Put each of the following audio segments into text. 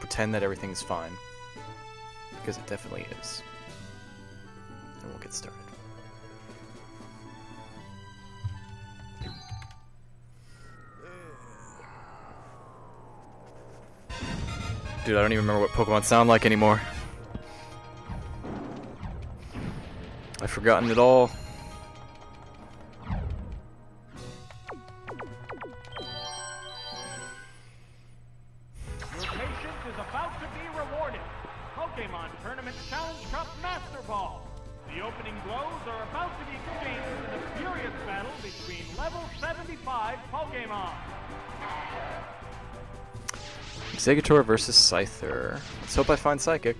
pretend that everything's fine. Because it definitely is. And we'll get started. Dude, I don't even remember what Pokemon sound like anymore. I've forgotten it all. Your patience is about to be rewarded. Pokemon Tournament Challenge Cup Master Ball. The opening blows are about to be exchanged in a furious battle between level 75 Pokemon. Exeggutor versus Scyther. Let's hope I find Psychic.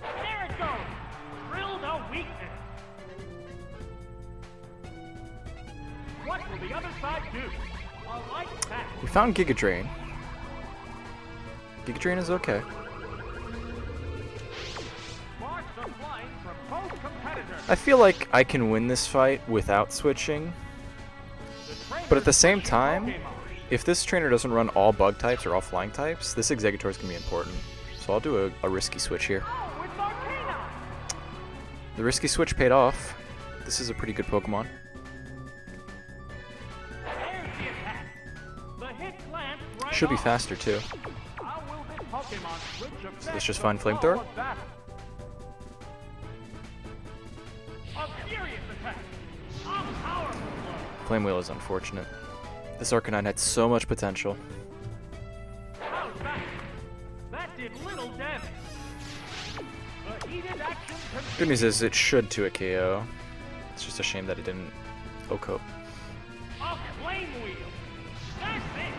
There it goes! Drilled a weakness. What will the other side do? A light attack. We found Giga Drain. Giga Drain is okay. Sparks are flying from both competitors. I feel like I can win this fight without switching. But at the same time, if this trainer doesn't run all bug types or all flying types, this Exeggutor is going to be important. So I'll do a risky switch here. Oh, it's Arcana. The risky switch paid off. This is a pretty good Pokemon. There's the attack. The hit glanced right Should be off. faster too. How will this Pokemon switch affect So let's just the find flow Flamethrower. of battle? A furious attack. A powerful blow. Flame Wheel is unfortunate. This Arcanine had so much potential. How's that? That did little damage. The heated action Good news is it should to a KO. It's just a shame that it didn't OHKO. A flame wheel. That's it.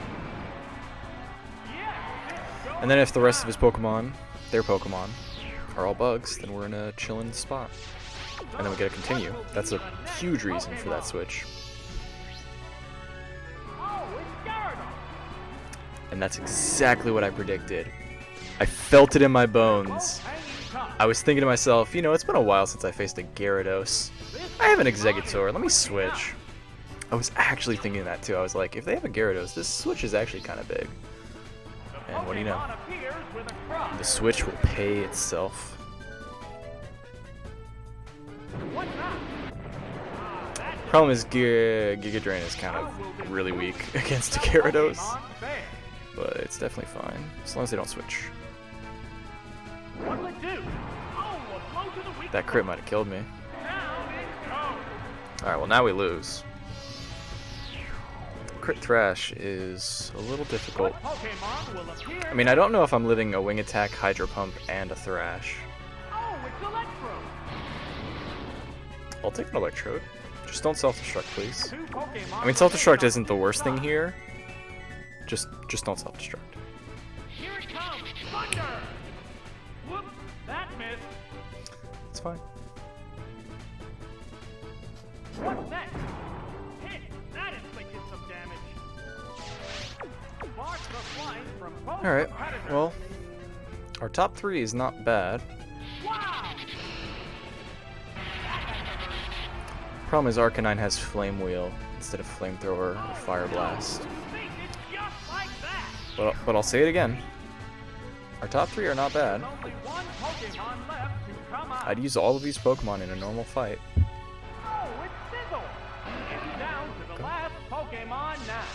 Yes, it's going And then if the rest of his Pokemon, their Pokemon, are all bugs, then we're in a chillin' spot. And then we get to continue. That's a huge reason for that switch. Oh, it's Gyarados. And that's exactly what I predicted. I felt it in my bones. Hanging tough. I was thinking to myself, you know, it's been a while since I faced a Gyarados. I have an Exeggutor, let me switch. I was actually thinking that too. I was like, if they have a Gyarados, this switch is actually kind of big. And what do you know? Pokemon appears with a cry. The switch will pay itself. What's that? Ah, that Problem is, Giga Drain is kind of really weak against a Gyarados. Pokemon fair. But it's definitely fine, as long as they don't switch. What'll it do? Oh, a blow to the weak That crit might have killed me. Down it goes. Alright, well now we lose. Crit Thrash is a little difficult. What Pokemon will appear? I mean, I don't know if I'm living a Wing Attack, Hydro Pump, and a Thrash. Oh, it's Electro. I'll take an Electrode. Just don't self-destruct, please. Two Pokemon I mean, self-destruct isn't the worst thing here. Just don't self-destruct. Here it comes. Thunder. Whoop, that missed. It's fine. What's next? Hit. That inflicted some damage. Sparks are flying from both Alright, competitors. well, our top 3 is not bad. Wow. Problem is Arcanine has Flame Wheel instead of Flamethrower or Fire Blast. Think it's just like that. But I'll say it again. Our top 3 are not bad. There's only one Pokemon left to come out. I'd use all of these Pokemon in a normal fight. Oh, it's Sizzle. It's down to the last Pokemon now.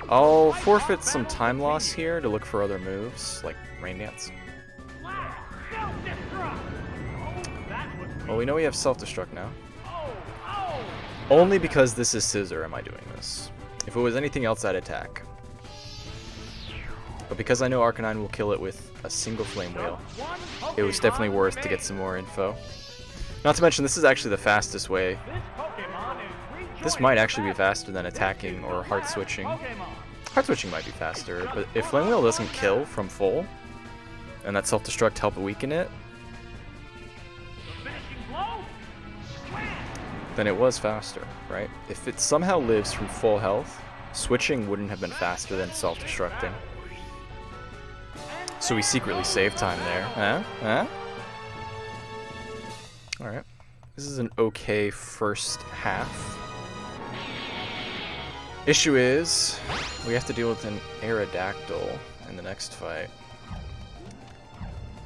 I'll forfeit some time loss here to look for other moves, like Rain Dance. Last self-destruct. Oh, that was Well, we know we have Self-Destruct now. Oh. Only because this is Scissor am I doing this. If it was anything else, I'd attack. But because I know Arcanine will kill it with a single Flame Wheel, it was definitely worth to get some more info. Not to mention, this is actually the fastest way. This might actually be faster than attacking or hard switching. Hard switching might be faster, but if Flame Wheel doesn't kill from full, and that self-destruct help weaken it, then it was faster, right? If it somehow lives from full health, switching wouldn't have been faster than self-destructing. So we secretly saved time there, huh? Huh? Alright. This is an okay first half. Issue is, we have to deal with an Aerodactyl in the next fight.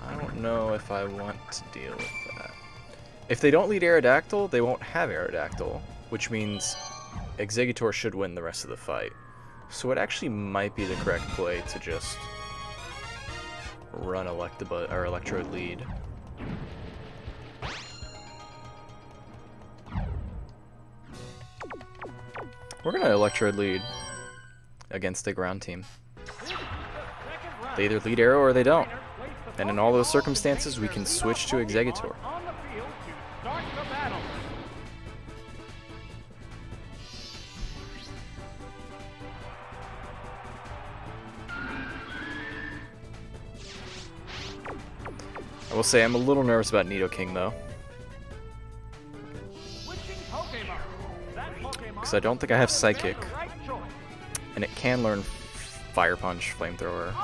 I don't know if I want to deal with that. If they don't lead Aerodactyl, they won't have Aerodactyl, which means Exeggutor should win the rest of the fight. So it actually might be the correct play to just run Electrode lead. We're gonna Electrode lead against a ground team. They either lead Arrow or they don't. And in all those circumstances, we can switch to Exeggutor. I will say I'm a little nervous about Nidoking though. Because I don't think I have Psychic. And it can learn Fire Punch, Flamethrower.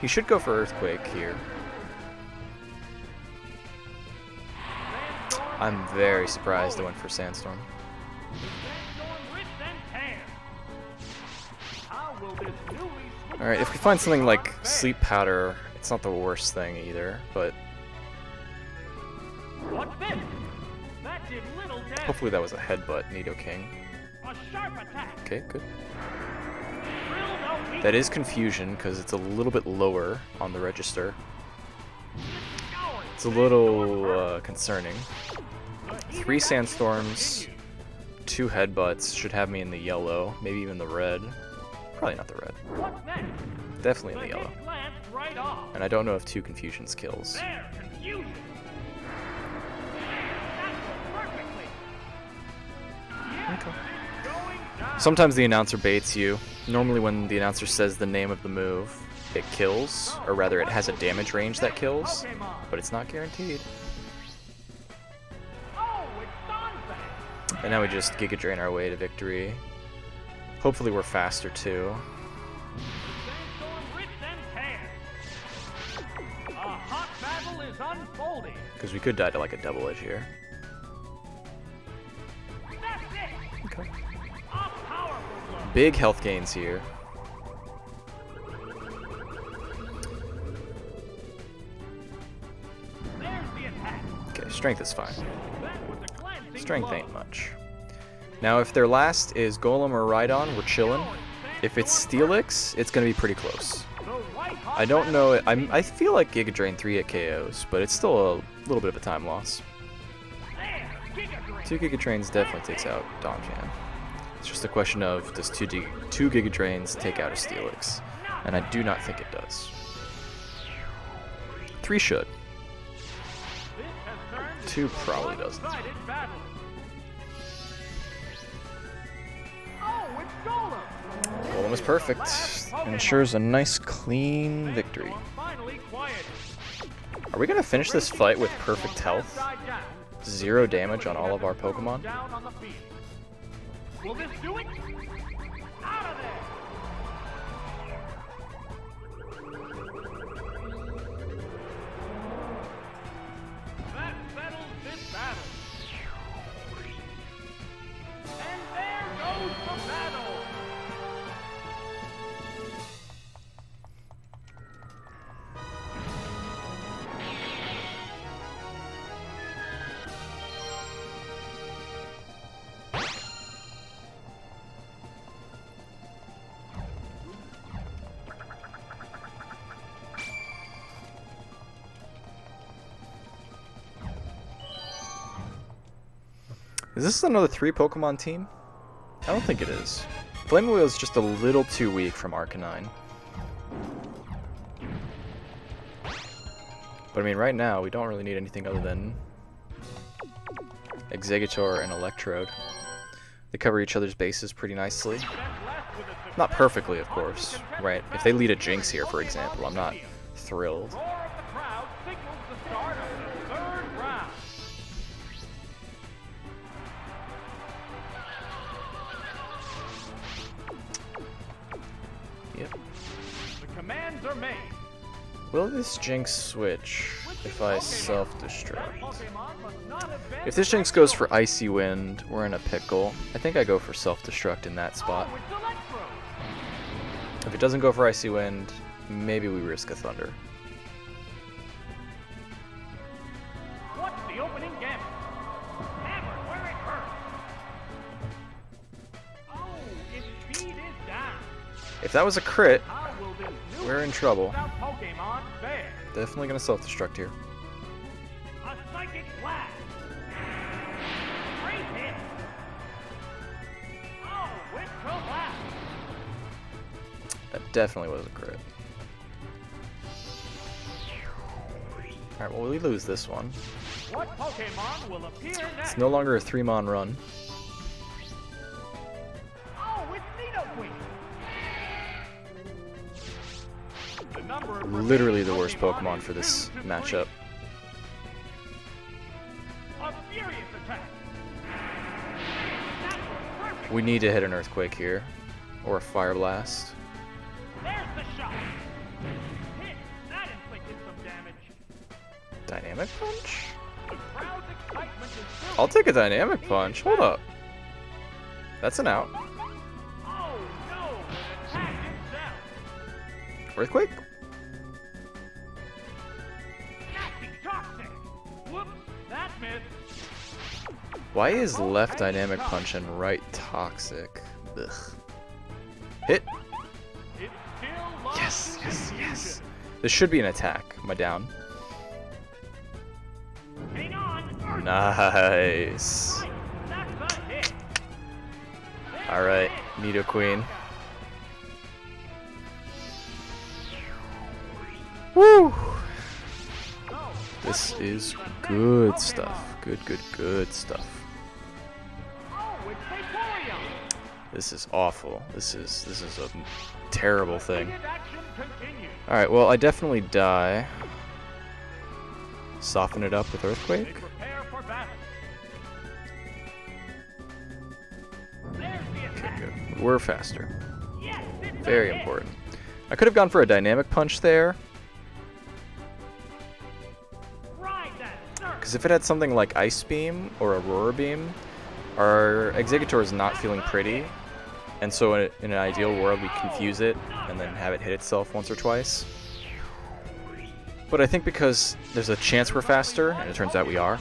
He should go for Earthquake here. I'm very surprised it went for Sandstorm. Alright, if we find something like Sleep Powder, it's not the worst thing either, but hopefully that was a headbutt, Nidoking. Okay, good. That is Confusion, because it's a little bit lower on the register. It's a little concerning. 3 Sandstorms, 2 headbutts should have me in the yellow, maybe even the red. Probably not the red. Definitely in the yellow. And I don't know if 2 Confusions kills. Okay. Sometimes the announcer baits you. Normally when the announcer says the name of the move, it kills, or rather it has a damage range that kills, but it's not guaranteed. And now we just Giga Drain our way to victory. Hopefully we're faster too. Because we could die to like a double edge here. Okay. Big health gains here. Okay, strength is fine. Strength ain't much. Now if their last is Golem or Rhydon, we're chillin'. If it's Steelix, it's gonna be pretty close. I don't know, I feel like Giga Drain 3 at KOs, but it's still a little bit of a time loss. 2 Giga Drains definitely takes out Donphan. It's just a question of, does 2 Giga Drains take out a Steelix? And I do not think it does. 3 should. 2 probably doesn't. Golem was perfect, and ensures a nice clean victory. Are we gonna finish this fight with perfect health? 0 damage on all of our Pokemon? Will this do it? Out of there! That settles this battle. And there goes the battle. Is this another 3 Pokemon team? I don't think it is. Flamewheel is just a little too weak from Arcanine. But I mean, right now, we don't really need anything other than Exeggutor and Electrode. They cover each other's bases pretty nicely. Not perfectly, of course, right? If they lead a Jinx here, for example, I'm not thrilled. Yep. The commands are made. Will this Jinx switch? if I self-destruct? Pokemon must not have been If this Jinx goes for Icy Wind, we're in a pickle. I think I go for self-destruct in that spot. Oh, it's Electro. If it doesn't go for Icy Wind, maybe we risk a Thunder. What's the opening gambit? Hammer where it hurts. Oh, its speed is down. If that was a crit, How will this new we're in trouble. without Pokemon fare? Definitely gonna self-destruct here. A psychic blast. Great hit. Oh, it collapsed. That definitely was a crit. Alright, well we lose this one. What Pokemon will appear next? It's no longer a 3-mon run. Oh, it's Nidoqueen. The number of Literally the remaining worst Pokemon is for this 2 to 3. matchup. A furious attack. That was perfect. We need to hit an Earthquake here. Or a Fire Blast. There's the shot. Hit. That inflicted some damage. Dynamic Punch? The crowd's excitement is building. I'll take a Dynamic Punch. Hold up. That's an out. Oh no! An attack itself. Earthquake? Nasty toxic. Whoops! That missed. Why is left Dynamic Punch and right Toxic? Ugh. Hit. It still lost Yes, its yes, confusion. yes. This should be an attack. Am I down? Hang on. Nice. Right, that's a hit. Alright, Nidoqueen. Woo! So, This what will is be the next good Pokemon? stuff. Good stuff. Oh, it's Vaporeon. This is awful. This is a terrible thing. Heated action continues. Alright, well I definitely die. Soften it up with They Earthquake. prepare for battle. There's the Okay, attack. good. We're faster. Yes, it's a Very hit. important. I could have gone for a Dynamic Punch there, Ride that surf. because if it had something like Ice Beam or Aurora Beam, our Exeggutor is not feeling pretty, and so in an ideal world we confuse it and then have it hit itself once or twice. But I think because there's a chance we're faster, and it turns out we are,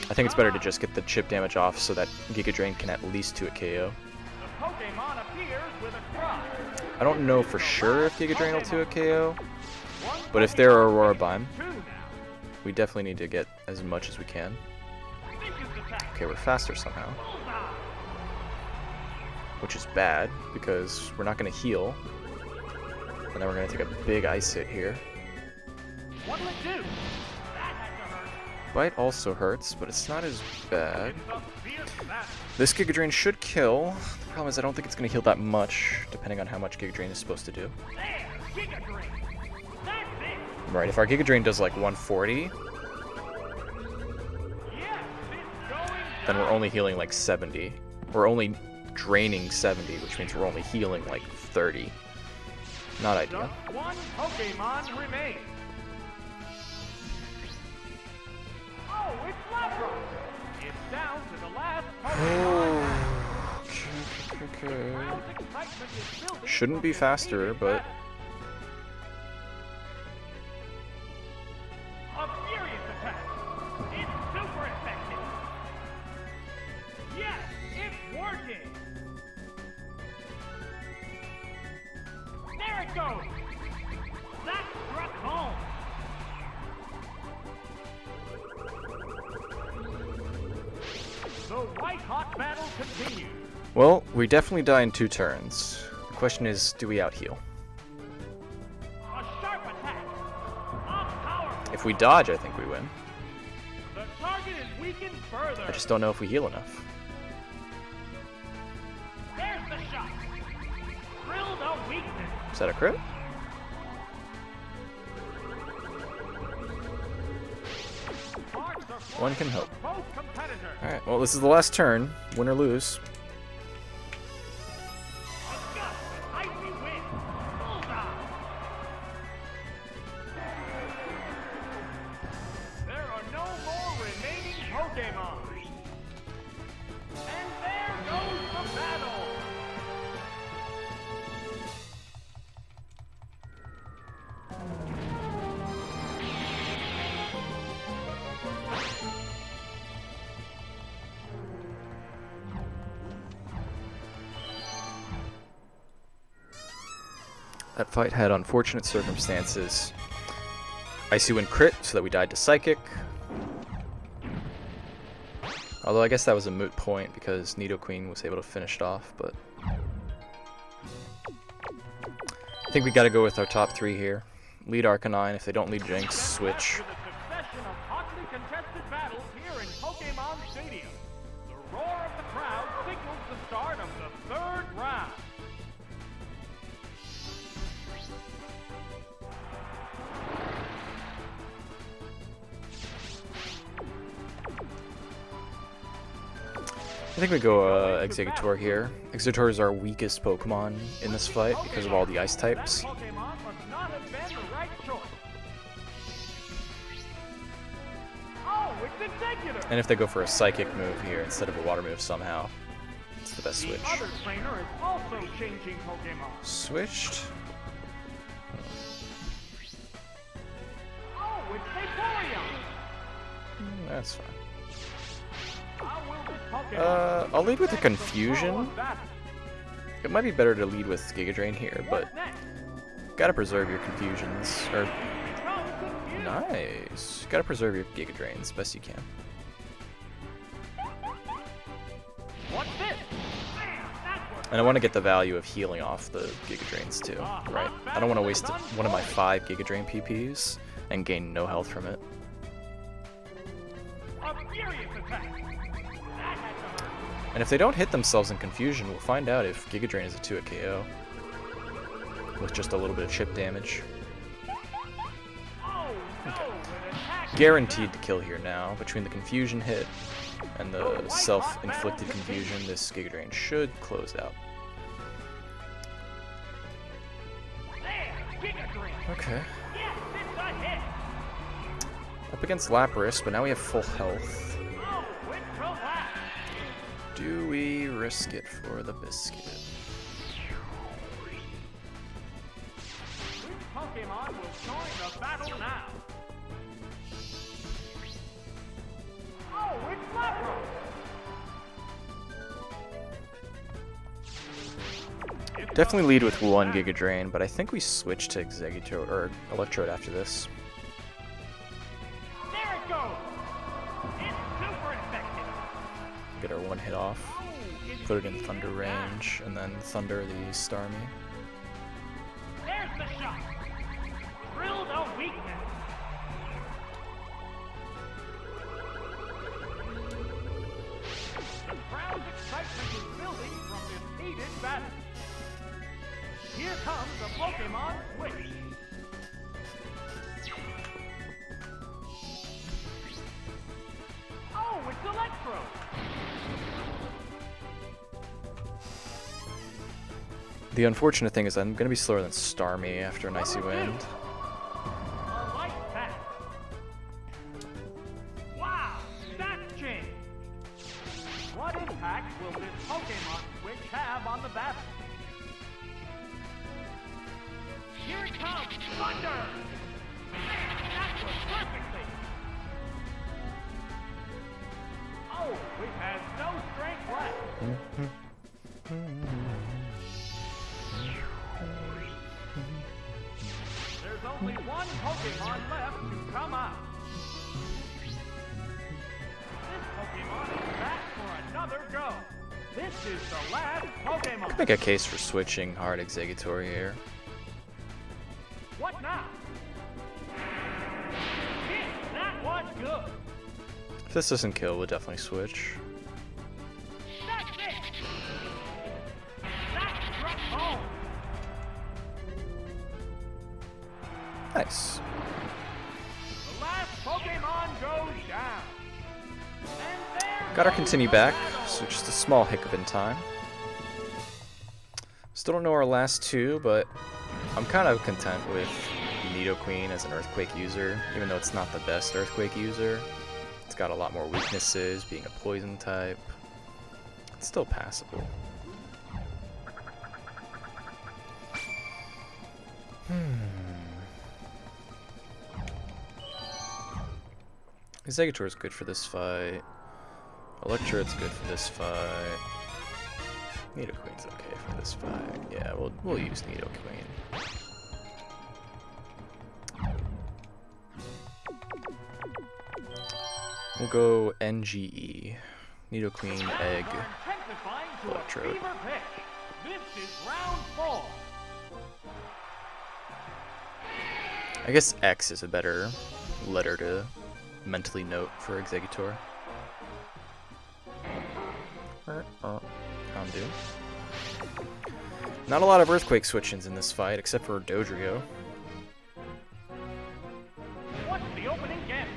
I think it's better to just get the chip damage off so that Giga Drain can at least 2 it KO. The Pokemon appears with a cry. I don't know for sure if Giga Drain will 2 it KO, but if they're Aurora Beam, Two now. we definitely need to get as much as we can. Vicious attack. Okay, we're faster somehow, Bullseye. which is bad because we're not going to heal, and then we're going to take a big ice hit here. What'll it do? That had to hurt. Bite also hurts, but it's not as bad. It's a fierce battle. This Giga Drain should kill. The problem is I don't think it's going to heal that much, depending on how much Giga Drain is supposed to do. There, Giga Drain. That's it. Right, if our Giga Drain does like 140, Yes, it's going then we're down. only healing like 70. We're only draining 70, which means we're only healing like 30. Not ideal. Just one Pokemon remains. Oh, it's Lapras. It's down to the last Pokemon. Okay. Crowd's excitement is building Shouldn't for be the faster, immediate but battle. A furious attack. It's super effective. Yes, it's working. There it goes. That struck home. The white-hot battle continues. well, we definitely die in 2 turns. The question is, do we out heal? A sharp attack. A powerful. If we dodge, I think we win. The target is weakened further. I just don't know if we heal enough. There's the shot. Drilled a weakness. Is that a crit? Marks are One can hope. for both competitors. Alright, well this is the last turn. Win or lose. A gust of icy wind. Bullseye. That fight had unfortunate circumstances. Icy Wind crit, so that we died to Psychic. Although I guess that was a moot point because Nidoqueen was able to finish it off, but I think we gotta go with our top 3 here. Lead Arcanine. If they don't lead Jinx, switch. The roar of the crowd signals the start of the 3rd round. I think we go Exeggutor here. Exeggutor is our weakest Pokemon in this fight because of all the ice types. And if they go for a Psychic move here instead of a Water move somehow, it's the best switch. Switched. That's fine. I'll lead with a Confusion. It might be better to lead with Giga Drain here, but gotta preserve your Confusions. Or nice. Gotta preserve your Giga Drains best you can. And I want to get the value of healing off the Giga Drains too, right? I don't want to waste one of my 5 Giga Drain PPs and gain no health from it. And if they don't hit themselves in Confusion, we'll find out if Giga Drain is a 2-hit KO. With just a little bit of chip damage. Okay. Guaranteed to kill here now. Between the Confusion hit and the self-inflicted Confusion, this Giga Drain should close out. Okay. Up against Lapras, but now we have full health. Do we risk it for the biscuit? Which Pokemon will join the battle now? Oh, it's Lapras! Definitely lead with 1 Giga Drain, but I think we switch to Exeggutor or Electrode after this. There it goes! It's super effective! Get our 1 hit off, put it in Thunder range, and then Thunder the Starmie. There's the shot! Drilled a weakness! The crowd's excitement is building from this heated battle. Here comes the Pokemon Switch. Oh, it's Electrode! The unfortunate thing is I'm going to be slower than Starmie after an Icy Wind. A light pack. Wow, that's changed. What impact will this Pokemon Switch have on the battle? Here it comes, Thunder! Man, that was perfectly! Oh, it has no strength left. There's only one Pokemon left to come out. This Pokemon is back for another go. This is the last Pokemon. I could make a case for switching hard Exeggutor here. What now? Shit, that was good. If this doesn't kill, we'll definitely switch. That's it. That struck home. Nice. The last Pokemon goes down. And there Got our goes continue the back, battle. so just a small hiccup in time. Still don't know our last 2, but I'm kind of content with Nidoqueen as an Earthquake user, even though it's not the best Earthquake user. It's got a lot more weaknesses, being a poison type. It's still passable. Exeggutor is good for this fight. Electrode's good for this fight. Nidoqueen's okay for this fight. Yeah, we'll use Nidoqueen. We'll go NGE. Nidoqueen, Egg, Electrode. This is round 4. I guess X is a better letter to mentally note for Exeggutor. Houndoom. Not a lot of Earthquake switch-ins in this fight, except for Dodrio. What's the opening guess?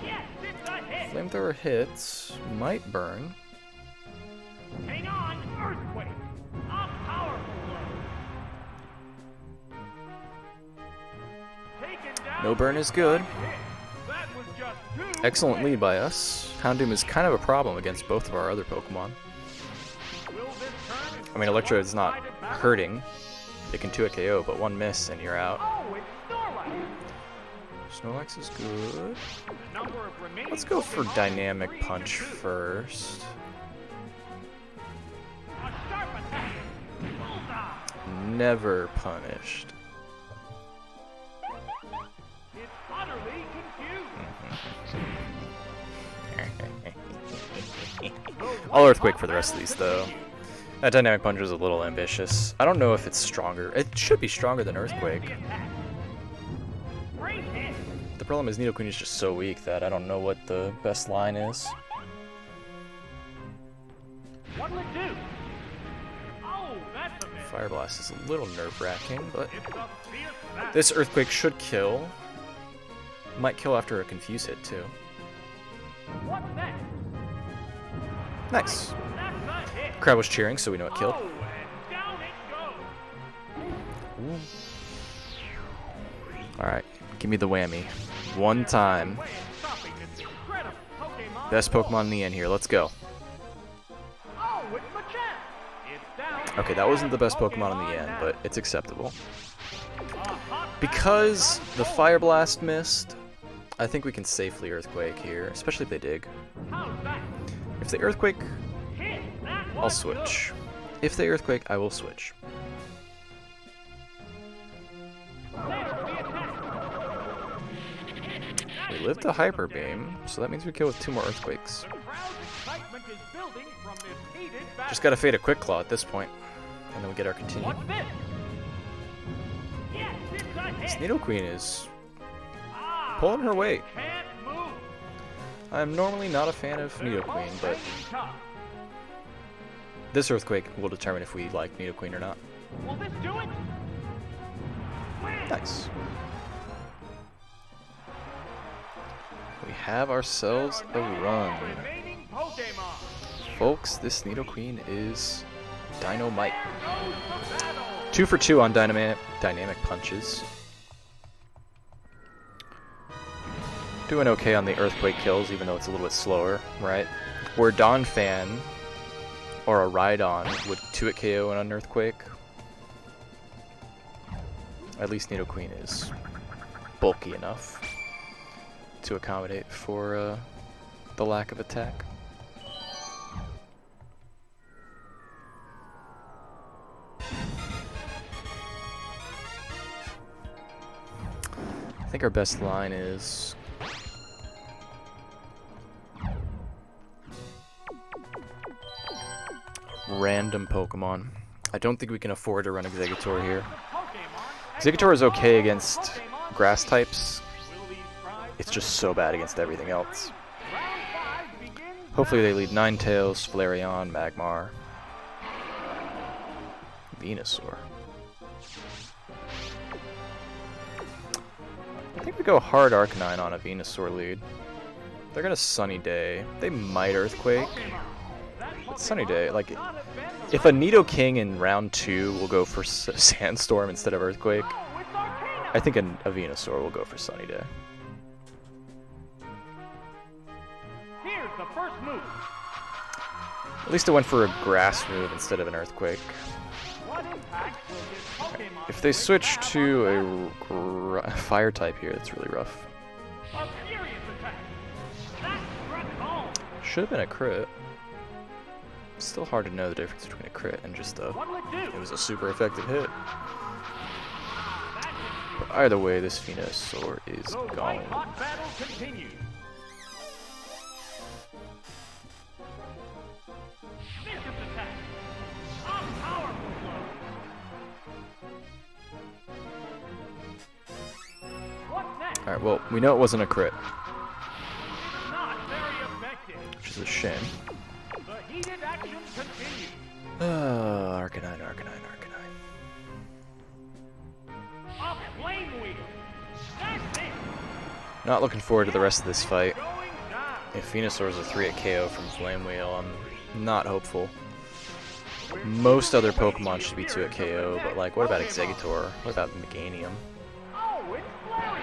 Yes, it's a hit. Flamethrower hits, might burn. Hang on, Earthquake. A powerful blow. Taken down. No burn is good. That was just too Excellent quick. lead by us. Houndoom is kind of a problem against both of our other Pokemon. Will this turn into I mean, Electrode's not one-sided battle? hurting. It can 2-hit KO, but one miss and you're out. Oh, it's Snorlax. Snorlax is good. The number of remaining Let's go for Pokemon is Dynamic 3 Punch to 2. first. A sharp attack. Bullseye. Never punished. It's utterly confused. I'll Earthquake for the rest of these, though. That Dynamic Punch is a little ambitious. I don't know if it's stronger. It should be stronger than Earthquake. Great hit. The problem is Nidoqueen is just so weak that I don't know what the best line is. What'll it do? Oh, that's a miss. Fire Blast is a little nerve-wracking, but It's a fierce battle. this Earthquake should kill. Might kill after a Confuse hit, too. What's next? Nice. That's a hit. Crowd was cheering, so we know it killed. Oh, and down it goes. Alright, give me the whammy. One time. Way of stopping this incredible Pokemon. Best Pokemon in the end here, let's go. Oh, it's Machamp. It's down. Okay, that wasn't the best Pokemon in the end, but it's acceptable. Because the Fire Blast missed, I think we can safely Earthquake here, especially if they dig. How's that? If they Earthquake, Hit. That I'll was switch. If they Earthquake, I will switch. good. There's the attack. We lived a Hyper Beam, so that means we kill with 2 more Earthquakes. The crowd's excitement is building from this heated battle. Just gotta fade a Quick Claw at this point, and then we get our continue. What's this? Yes, it's a This hit. Nidoqueen is Ah, pulling her weight. can't move. I'm normally not a fan of They're Nidoqueen, both but hanging tough. this Earthquake will determine if we like Nidoqueen or not. Will this do it? Wham! Nice. We have ourselves a There are no run. remaining Pokemon. Folks, this Nidoqueen is Dynamite. There goes the battle. 2 for 2 on Dynamic Punches. Doing okay on the Earthquake kills, even though it's a little bit slower, right? Where Donphan or a Rhydon would 2-hit KO on an Earthquake. At least Nidoqueen is bulky enough to accommodate for the lack of attack. I think our best line is random Pokemon. I don't think we can afford to run Exeggutor here. Exeggutor is okay against grass types. It's just so bad against everything else. Hopefully they lead Ninetales, Flareon, Magmar, Venusaur. I think we go hard Arcanine on a Venusaur lead. They're gonna Sunny Day. They might Earthquake. But Sunny Day, like, if a Nidoking in round 2 will go for Sandstorm instead of Earthquake, I think a Venusaur will go for Sunny Day. Here's the first move. At least it went for a Grass move instead of an Earthquake. What impact will this Pokemon If they switch to a Fire type here, that's really rough. A furious attack. That struck home. Should have been a crit. Still hard to know the difference between a crit and just a... What'll it do? It was a super effective hit. But either way, this Venusaur is The gone. white-hot battle continues. Alright, well, we know it wasn't a crit, Not very effective. which is a shame. The heated action continues. Arcanine, Arcanine, Arcanine. A flame wheel. That's it. Not looking forward to the rest of this fight. Going down. If Venusaur's a 3 at KO from Flame Wheel, I'm not hopeful. Most other Pokemon should be 2 at KO, but like, what about Exeggutor? What about Meganium? Oh, it's Flareon.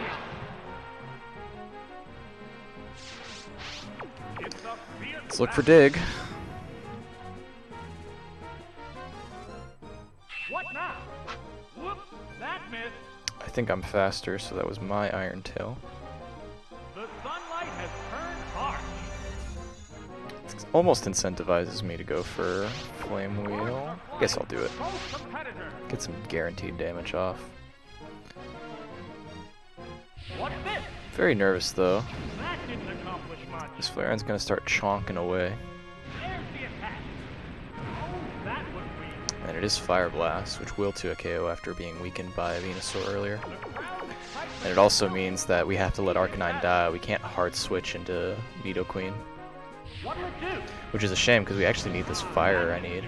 It's a fierce Let's look for Dig. What now? Whoops, that missed. I think I'm faster, so that was my Iron Tail. The sunlight has turned harsh. It almost incentivizes me to go for Flame Wheel. I guess I'll do it. Close competitor. Get some guaranteed damage off. What's this? Very nervous though. That didn't accomplish much. This Flareon's gonna start chonking away. There's the attack. Oh, that was weak. And it is Fire Blast, which will 2 a KO after being weakened by a Venusaur earlier. The crowd excitement. And it also means that we have to let Arcanine die. We can't hard switch into Nidoqueen. What'll it do? Which is a shame, because we actually need this fire I need.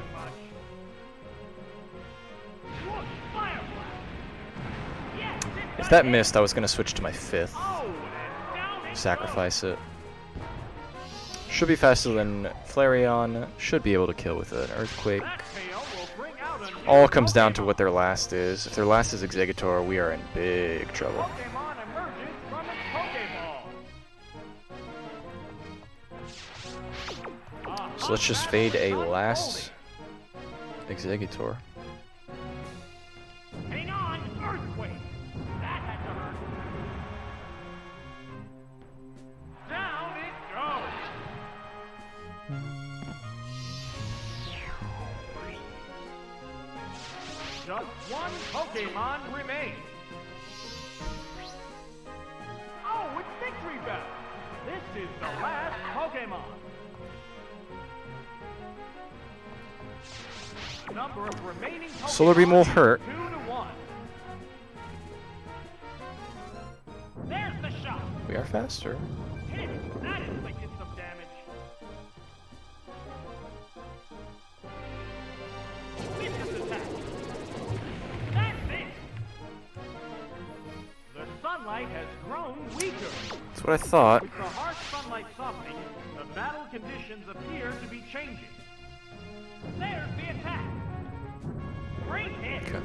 Whoosh, fire blast. Yes, it's If a that hit. missed, I was going to switch to my 5th. Oh, and down it Sacrifice it. Should be faster than Flareon. Should be able to kill with an Earthquake. goes. That KO will bring out a new All comes down to Pokemon. what their last is. If their last is Exeggutor, we are in big trouble. Pokemon emerges from its Pokeball. So let's just fade a last Exeggutor. Hang on, Earthquake. That had to hurt. Down it goes. Just one Pokemon remains. Oh, it's Victory Bell. This is the last Pokemon. Number of remaining Pokemon Solar Beam will is hurt. 2 to 1. There's the shot. We are faster. Hit. That inflicted some damage. Vicious attack. That's it. The sunlight has grown weaker. That's what I thought. With the harsh sunlight softening, the battle conditions appear to be changing. There's the attack. Great hit. Okay.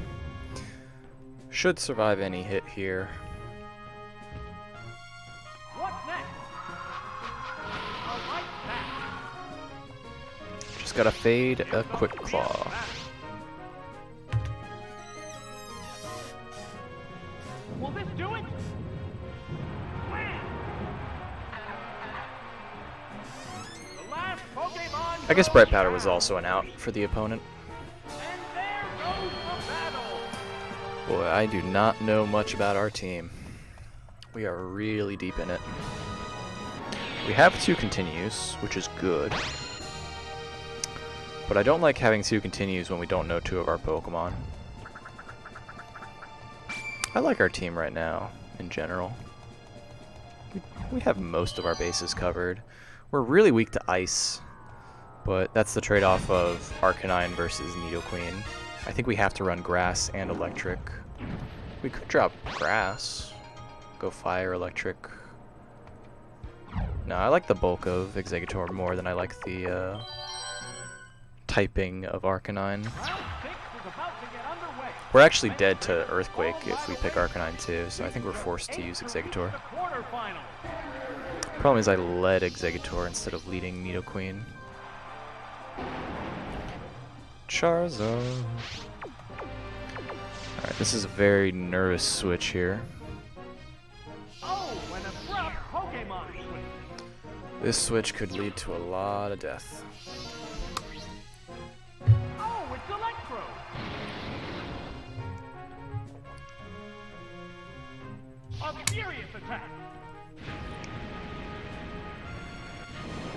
Should survive any hit here. What's next? A light path. Just gotta fade a Quick Claw. Will this do it? Wham! The last Pokemon I guess goes Bright Powder was down. also an out for the opponent. And there goes the battle. Boy, I do not know much about our team. We are really deep in it. We have 2 continues, which is good. But I don't like having 2 continues when we don't know 2 of our Pokemon. I like our team right now, in general. We have most of our bases covered. We're really weak to Ice, but that's the trade-off of Arcanine versus Nidoqueen. I think we have to run Grass and Electric. We could drop Grass. Go Fire, Electric. No, I like the bulk of Exeggutor more than I like the typing of Arcanine. Round 6 is about to get underway. We're actually dead to Earthquake if we pick Arcanine too, so I think we're forced to use Exeggutor. The quarterfinals. Problem is I led Exeggutor instead of leading Nidoqueen. Charizard. Alright, this is a very nervous switch here. Oh, an abrupt Pokemon switch. This switch could lead to a lot of death. Oh, it's Electro. A furious attack.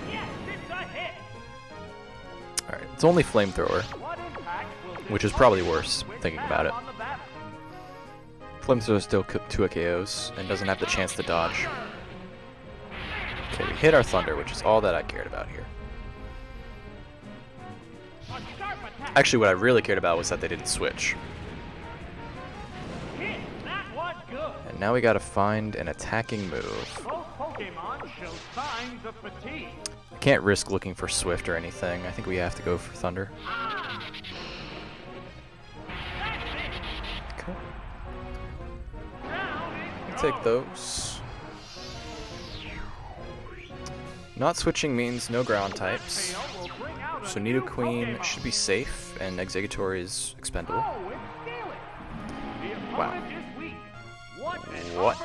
Yes, it's a hit. Alright, it's only Flamethrower, What impact will this which is probably Pokemon worse, switch thinking have about it. on the battle? Flamethrower still two KOs and doesn't have the chance to dodge. Okay, we hit our Thunder, which is all that I cared about here. Actually, what I really cared about was that they didn't switch. And now we gotta find an attacking move. I can't risk looking for Swift or anything. I think we have to go for Thunder. Okay. I'll take those. Not switching means no ground types. So Nidoqueen should be safe, and Exeggutor is expendable. Wow. What?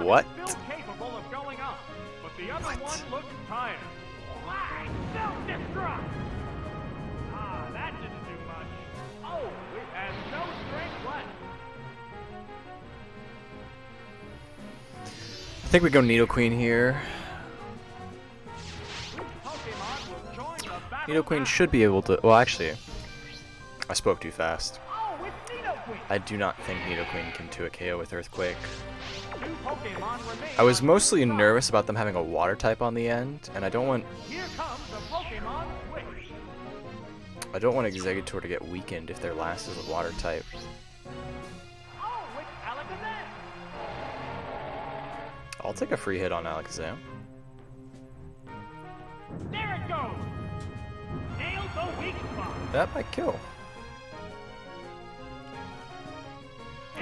What? What? That didn't do much. Oh, it has no strength left. I think we go Nidoqueen here. Nidoqueen should be able to... Well, actually, I spoke too fast. I do not think Nidoqueen can 2 a KO with Earthquake. I was mostly nervous about them having a water type on the end, and I don't want Exeggutor to get weakened if their last is a water type. I'll take a free hit on Alakazam. There it goes. Nailed the weak spot. That might kill.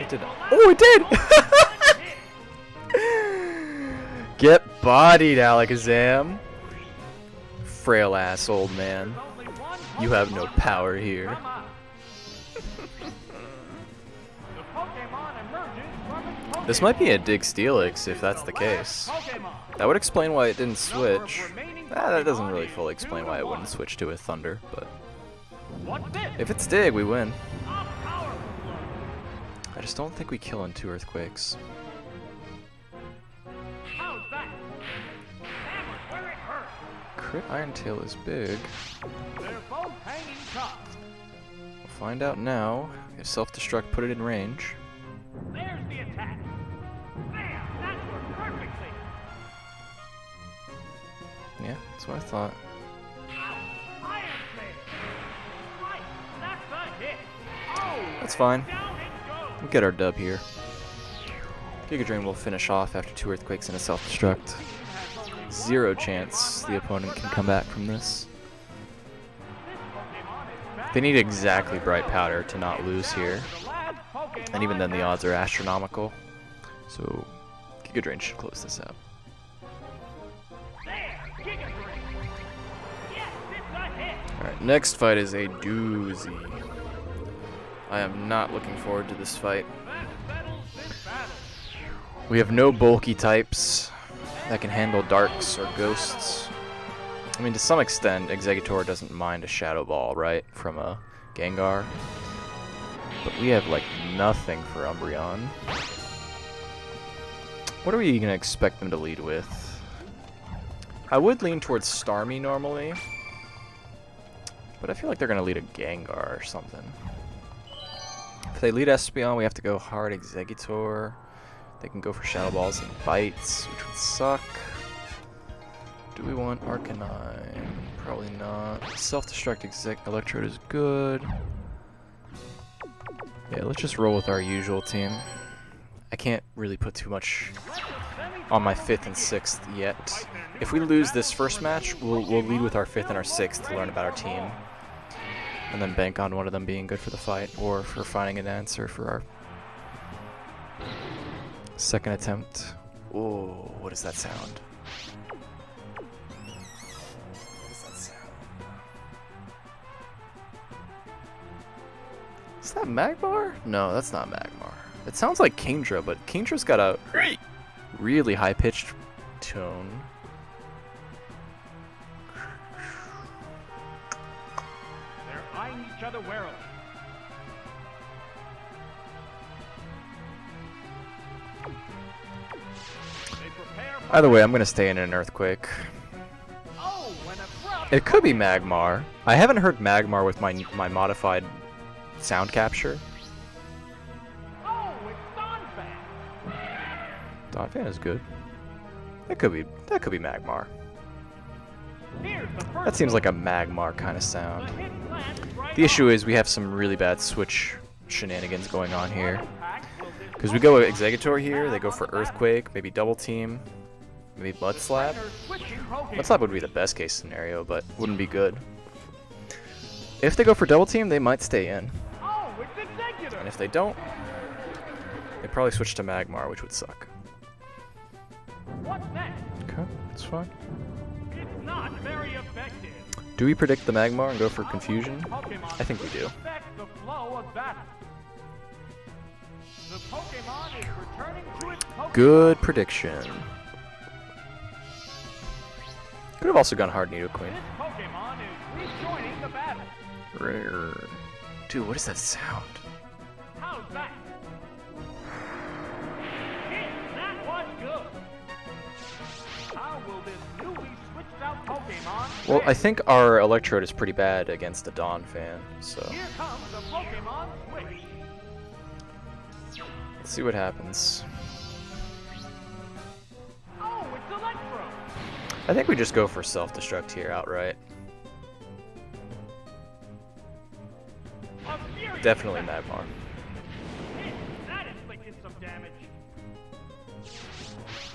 It did not. Oh, it did! Get bodied, Alakazam. Frail ass old man. You have no power here. This might be a Dig Steelix if that's the case. That would explain why it didn't switch. That doesn't really fully explain why it wouldn't switch to a Thunder, but if it's Dig, we win. I just don't think we kill in 2 Earthquakes. Crit Iron Tail is big. We'll find out now if Self-Destruct put it in range. There's the attack. Bam! That worked perfectly. Yeah, that's what I thought. Iron Tail. Right, that's a hit. Oh, That's fine. down it goes. We'll get our dub here. Giga Drain will finish off after 2 Earthquakes and a Self-Destruct. 0 chance the opponent can come back from this. They need exactly Bright Powder to not lose here. And even then the odds are astronomical. So Giga Drain should close this out. Alright, next fight is a doozy. I am not looking forward to this fight. We have no bulky types that can handle darks or ghosts. I mean, to some extent, Exeggutor doesn't mind a Shadow Ball, right, from a Gengar. But we have, like, nothing for Umbreon. What are we going to expect them to lead with? I would lean towards Starmie normally, but I feel like they're going to lead a Gengar or something. If they lead Espeon, we have to go hard Exeggutor. They can go for Shadow Balls and Bites, which would suck. Do we want Arcanine? Probably not. Self-Destruct Electrode is good. Yeah, let's just roll with our usual team. I can't really put too much on my 5th and 6th yet. If we lose this first match, we'll lead with our 5th and our 6th to learn about our team. And then bank on one of them being good for the fight, or for finding an answer for our second attempt. Whoa, what does that sound? What does that sound? Is that Magmar? No, that's not Magmar. It sounds like Kingdra, but Kingdra's got a really high-pitched tone. They're eyeing each other warily. Either way, I'm going to stay in an Earthquake. Oh, It could be Magmar. I haven't heard Magmar with my modified sound capture. Donphan is good. That could be Magmar. That seems like a Magmar kind of sound. The issue is we have some really bad switch shenanigans going on here. Because we go Exeggutor here, they go for Earthquake, maybe Double Team, maybe Mudslap. Mudslap would be the best case scenario, but wouldn't be good. If they go for Double Team, they might stay in. And if they don't, they probably switch to Magmar, which would suck. Okay, that's fine. Not very effective. Do we predict the Magmar and go for Confusion? I think we do. The flow of battle. The Pokemon is returning to its Pokemon. Good prediction. Could have also gone hard Nidoqueen. This Pokemon is rejoining the battle. Rare. Dude, what is that sound? How's that? That was good. How will this newly switched out Pokemon? Well, I think our Electrode is pretty bad against the Donphan, so Here comes the Pokemon switch. let's see what happens. Oh, it's Electro. I think we just go for Self-Destruct here outright. A furious Definitely attack. Magmar. That inflicted some damage.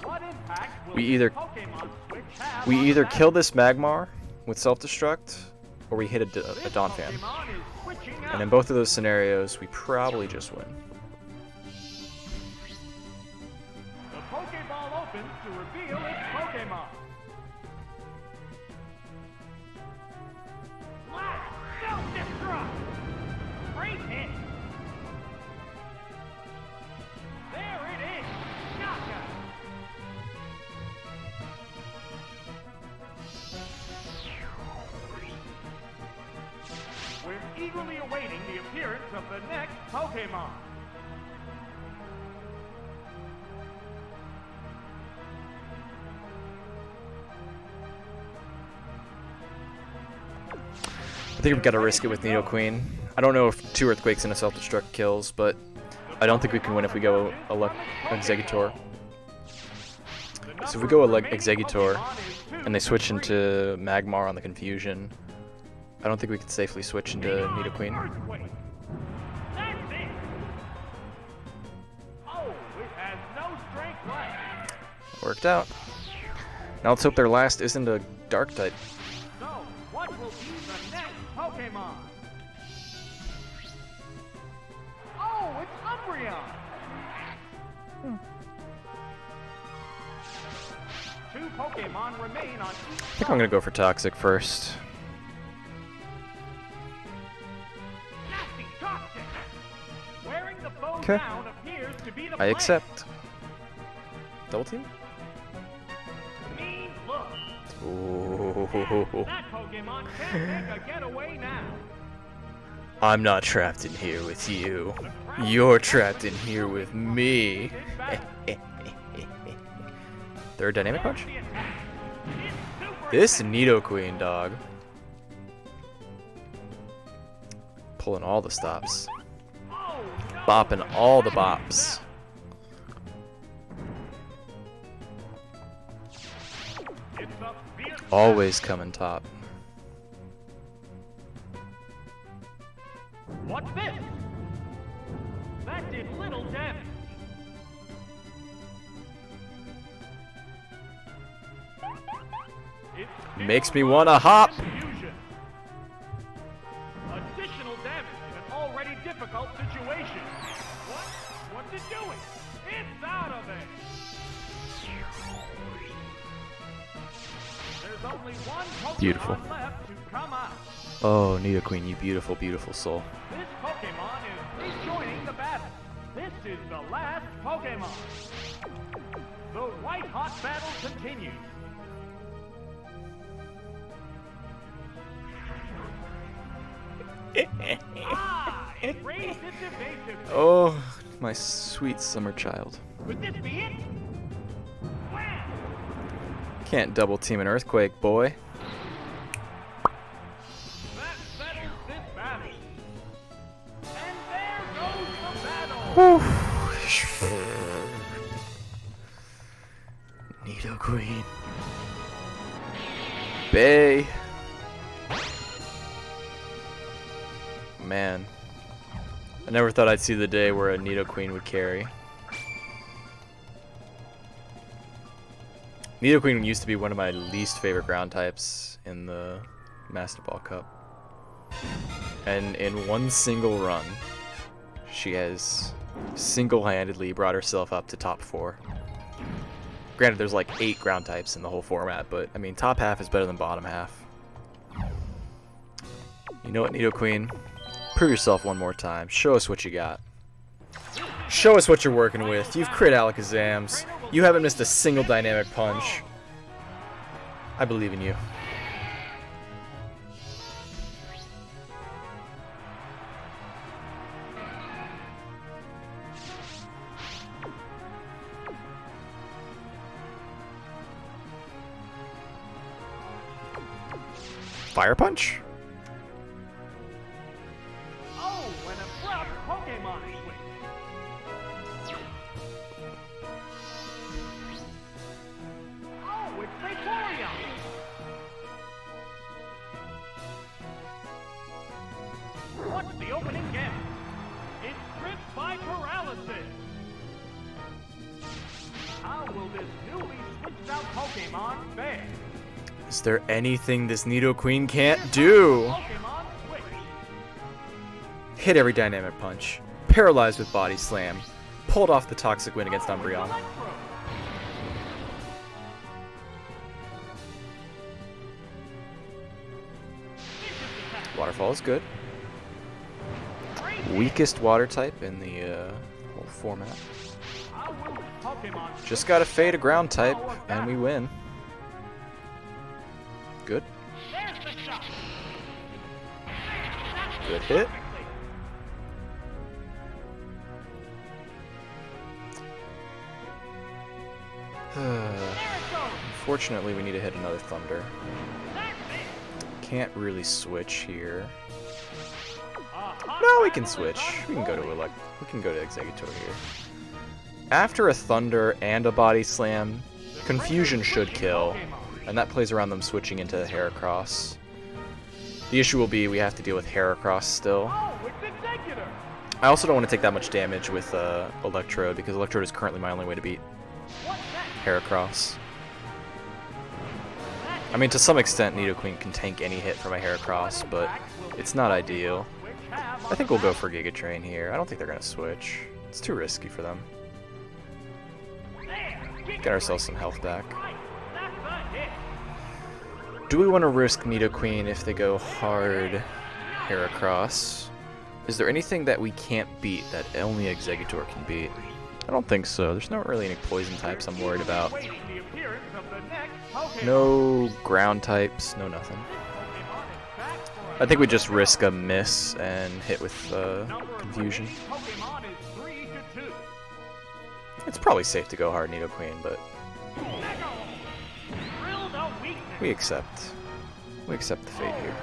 What impact will We either Pokemon switch have we on either battle? kill this Magmar with Self-Destruct, or we hit a Donphan. Pokemon is switching And in out. both of those scenarios, we probably just win. The Pokeball opens to reveal its Pokemon. Blast! Self-destruct! Great hit! There it is! Knockout! We're eagerly awaiting the appearance of the next Pokemon. I think we've got to risk it with Nidoqueen. I don't know if 2 Earthquakes and a Self-Destruct kills, but I don't think we can win if we go Exeggutor. So if we go Exeggutor and they switch into Magmar on the Confusion, I don't think we can safely switch into Nidoqueen. Earthquake. That's it. Oh, it has no strength left. Worked out. Now let's hope their last isn't a Dark type. So, what will be the next Pokemon? Oh, it's Umbreon. 2 Pokemon remain on each I think I'm gonna go for Toxic first. Nasty Toxic. Wearing the foe Okay. down appears to be the I plan. accept. Double team? Mean look. Ooh. That Pokemon can't make a getaway now. I'm not trapped in here with you. You're trapped in here with me. Third Dynamic Punch? The attack. It's super This Nidoqueen, dog. Pulling all the stops. Oh, no. Bopping all the bops. It's a fierce Always coming top. What's this? That did little damage. It Makes me wanna hop. Fusion. Additional damage in an already difficult situation. What's it doing? It's out of there. There's only one Pokemon Beautiful. left to come out. Oh, Nidoqueen, you beautiful, beautiful soul. This Pokemon is rejoining the battle. This is the last Pokemon. The white-hot battle continues. Ah! It raised its evasiveness. Oh, my sweet summer child. Could this be it? Wham! Can't double team an Earthquake, boy. That settles this battle. And there goes the battle. Nidoqueen. Bay. Man. I never thought I'd see the day where a Nidoqueen would carry. Nidoqueen used to be one of my least favorite ground types in the Master Ball Cup. And in one single run, she has single-handedly brought herself up to top 4. Granted, there's like 8 ground types in the whole format, but I mean, top half is better than bottom half. You know what, Nidoqueen? Prove yourself one more time. Show us what you got. Show us what you're working with. You've crit Alakazams. You haven't missed a single dynamic punch. I believe in you. Fire Punch? Oh, an abrupt Pokemon switch. Oh, it's Vaporeon. What's the opening guess? It's gripped by paralysis. How will this newly switched out Pokemon fare? Is there anything this Nidoqueen can't do? Hit every dynamic punch. Paralyzed with Body Slam. Pulled off the Toxic win against Umbreon. Waterfall is good. Weakest water type in the whole format. Just gotta fade a ground type and we win. Good. Good hit. Unfortunately, we need to hit another Thunder. Can't really switch here. No, we can switch. We can go to Exeggutor here. After a Thunder and a Body Slam, Confusion should kill. And that plays around them switching into Heracross. The issue will be we have to deal with Heracross still. I also don't want to take that much damage with Electrode, because Electrode is currently my only way to beat Heracross. I mean, to some extent, Nidoqueen can tank any hit from a Heracross, but it's not ideal. I think we'll go for Giga Drain here. I don't think they're going to switch. It's too risky for them. Get ourselves some health back. Do we want to risk Nidoqueen if they go hard Heracross? Is there anything that we can't beat that only Exeggutor can beat? I don't think so. There's not really any poison types I'm worried about. No ground types, no nothing. I think we just risk a miss and hit with Confusion. It's probably safe to go hard Nidoqueen, but we accept. We accept the fate here.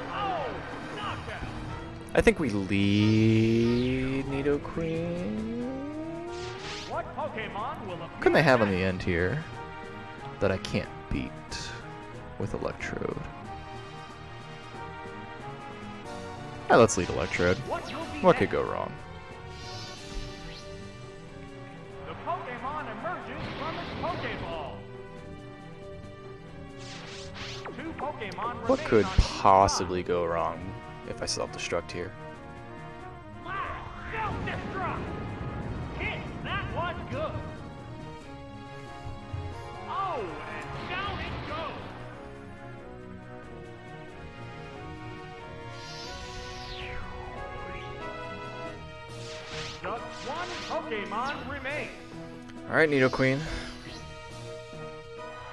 I think we lead Nidoqueen. What can they have on the end here that I can't beat with Electrode? Alright, let's lead Electrode. What could go wrong? The Pokemon emerges from its Pokeball. Two Pokemon What remain could on possibly go wrong if I self-destruct here? Self-destruct! Hit! That was good! Oh, and down it goes! Just one Pokemon remains. Alright, Nidoqueen.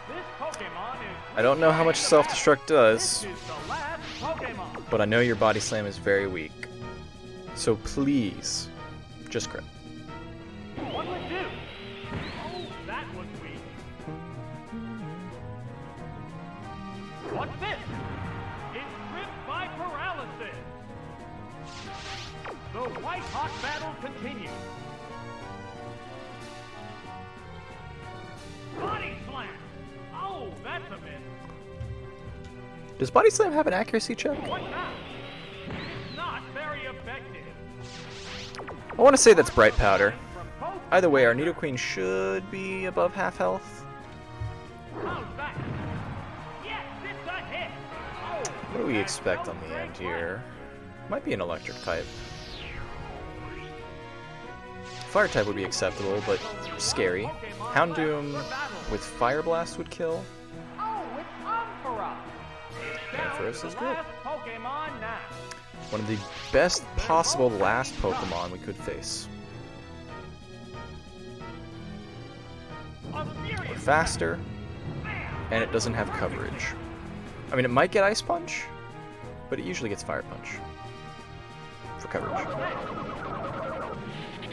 This Pokemon is... I don't know how much self-destruct does, This is the last Pokemon. but I know your Body Slam is very weak. So please, just crit. What would do? Oh, that was weak. What's this? It's gripped by paralysis. The white-hot battle continues. Body slam! Does Body Slam have an accuracy check? What now? It's not very effective. I want to say that's Bright Powder. Either way, our Nidoqueen should be above half health. How's that? Yes, it's a hit. Oh, What do we expect on the end here? Might be an electric type. Fire type would be acceptable, but scary. Houndoom with Fire Blast would kill. oh, it's Umbra. Ampharos is good. Last Pokemon now. One of the best possible last Pokemon we could face. A We're furious faster, and it doesn't have coverage. I mean, it might get Ice Punch, but it usually gets Fire Punch for coverage.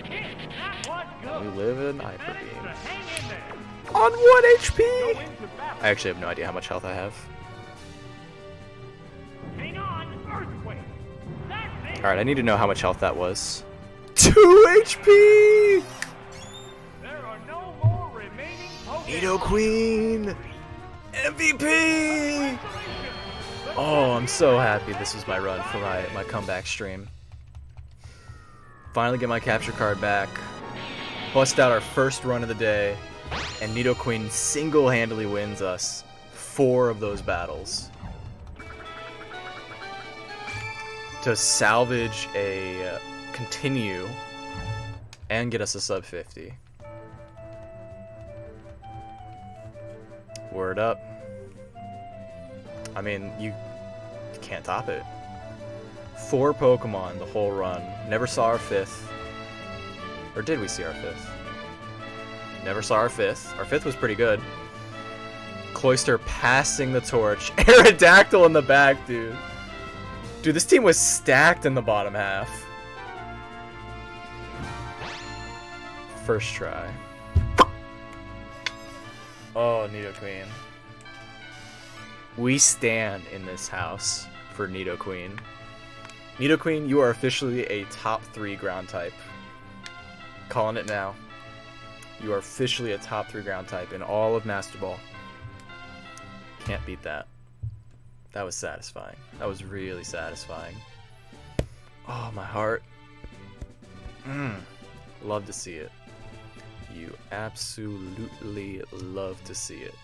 hit. That was good. We live in Hyper Managed to Beam. hang in there. On 1 HP! Go into battle. I actually have no idea how much health I have. Hang on, Earthquake. That's it. Alright, I need to know how much health that was. 2 HP! There are no more remaining Pokemon. Nidoqueen! MVP! Oh, I'm so happy this was my run for my comeback stream. Finally get my capture card back. Bust out our first run of the day. And Nidoqueen single-handedly wins us 4 of those battles. To salvage a continue and get us a sub 50. Word up. I mean, you can't top it. 4 Pokemon the whole run. Never saw our 5th. Or did we see our 5th? Never saw our 5th. Our 5th was pretty good. Cloyster passing the torch. Aerodactyl in the back, dude. Dude, this team was stacked in the bottom half. First try. Oh, Nidoqueen. We stand in this house for Nidoqueen. Nidoqueen, you are officially a top 3 ground type. Calling it now. You are officially a top 3 ground type in all of Master Ball. Can't beat that. That was satisfying. That was really satisfying. Oh, my heart. Love to see it. You absolutely love to see it.